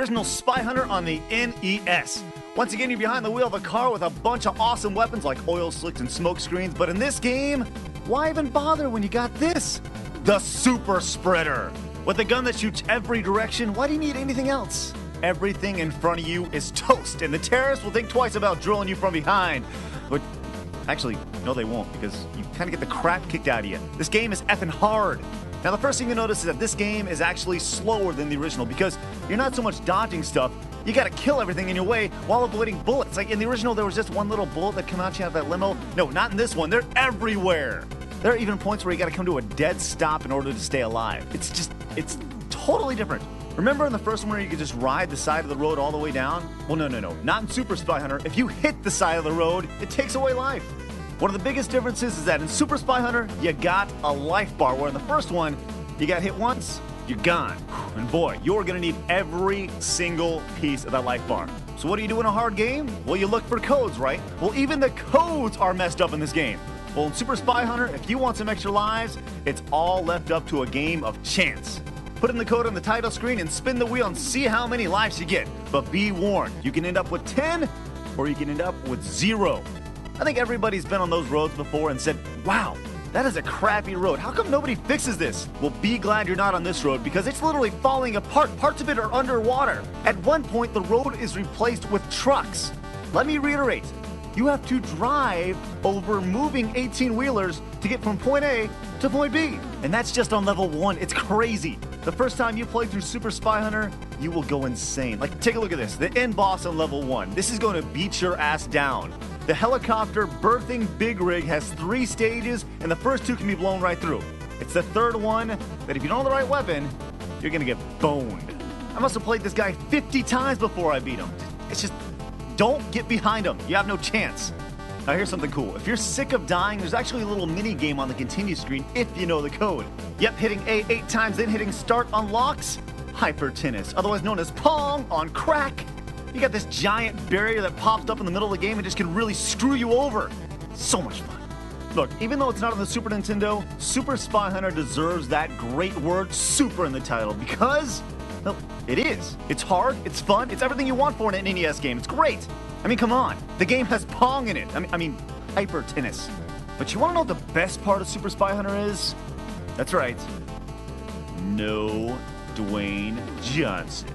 original Spy Hunter on the NES. Once again, you're behind the wheel of a car with a bunch of awesome weapons like oil slicks and smoke screens, but in this game, why even bother when you got this? The Super Spreader. With a gun that shoots every direction, why do you need anything else? Everything in front of you is toast, and the terrorists will think twice about drilling you from behind. But actually, no they won't, because you kind of get the crap kicked out of you. This game is effing hard. Now the first thing you notice is that this game is actually slower than the original because you're not so much dodging stuff, you gotta kill everything in your way while avoiding bullets. Like in the original there was just one little bullet that came out you out of that limo. No, not in this one, they're everywhere. There are even points where you gotta come to a dead stop in order to stay alive. It's totally different. Remember in the first one where you could just ride the side of the road all the way down? Well, no. Not in Super Spy Hunter. If you hit the side of the road, it takes away life. One of the biggest differences is that in Super Spy Hunter, you got a life bar, where in the first one, you got hit once, you're gone. And boy, you're gonna need every single piece of that life bar. So what do you do in a hard game? Well, you look for codes, right? Well, even the codes are messed up in this game. Well, in Super Spy Hunter, if you want some extra lives, it's all left up to a game of chance. Put in the code on the title screen and spin the wheel and see how many lives you get. But be warned, you can end up with 10 or you can end up with 0. I think everybody's been on those roads before and said, wow, that is a crappy road. How come nobody fixes this? Well, be glad you're not on this road because it's literally falling apart. Parts of it are underwater. At one point, the road is replaced with trucks. Let me reiterate. You have to drive over moving 18-wheelers to get from point A to point B. And that's just on level 1. It's crazy. The first time you play through Super Spy Hunter, you will go insane. Like, take a look at this. The end boss on level 1. This is going to beat your ass down. The helicopter berthing big rig has 3 stages, and the first 2 can be blown right through. It's the third one that if you don't have the right weapon, you're going to get boned. I must have played this guy 50 times before I beat him. It's just, don't get behind him. You have no chance. Now here's something cool. If you're sick of dying, there's actually a little mini game on the continue screen if you know the code. Yep, hitting A 8 times, then hitting start unlocks Hyper Tennis, otherwise known as Pong on crack. You got this giant barrier that pops up in the middle of the game and just can really screw you over. So much fun. Look, even though it's not on the Super Nintendo, Super Spy Hunter deserves that great word super in the title because, well, it is. It's hard, it's fun, it's everything you want for an NES game. It's great. I mean, come on. The game has Pong in it. I mean, Hyper Tennis. But you want to know what the best part of Super Spy Hunter is? That's right. No Dwayne Johnson.